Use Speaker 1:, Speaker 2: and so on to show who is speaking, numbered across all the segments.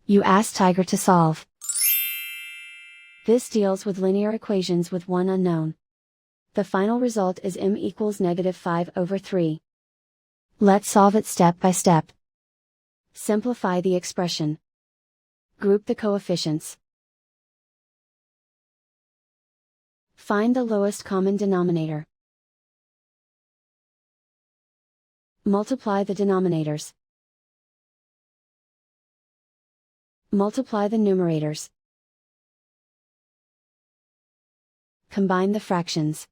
Speaker 1: You ask Tiger to solve. This deals with linear equations with one unknown. The final result is m equals -5/3. Let's solve it step by step. Simplify the expression. Group the coefficients. Find the lowest common denominator. Multiply the denominators. Multiply the numerators. Combine the fractions.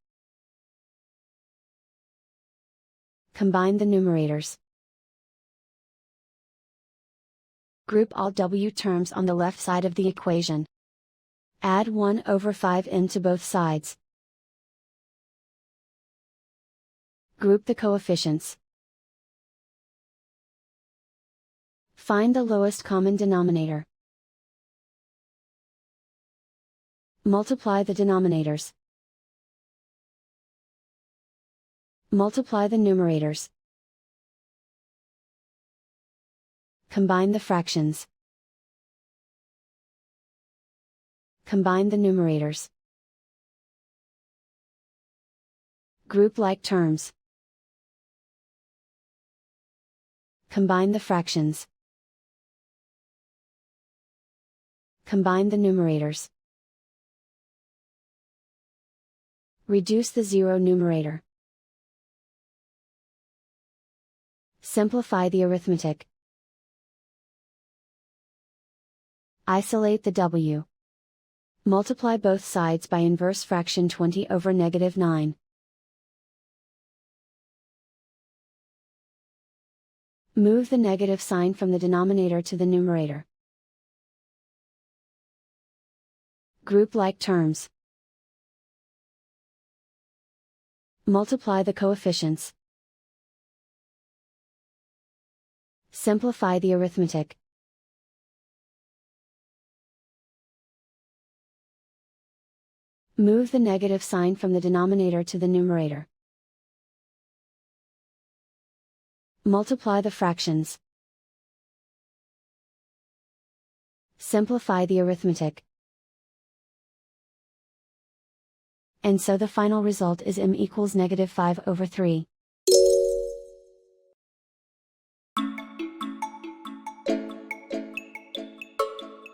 Speaker 1: Combine the numerators. Group all w terms on the left side of the equation. Add 1/5m to both sides. Group the coefficients. Find the lowest common denominator. Multiply the denominators. Multiply the numerators. Combine the fractions. Combine the numerators. Group like terms. Combine the fractions. Combine the numerators. Reduce the zero numerator. Simplify the arithmetic. Isolate the w. Multiply both sides by inverse fraction 20/9. Move the negative sign from the denominator to the numerator. Group like terms. Multiply the coefficients. Simplify the arithmetic. Move the negative sign from the denominator to the numerator. Multiply the fractions. Simplify the arithmetic. And so the final result is m equals -5/3.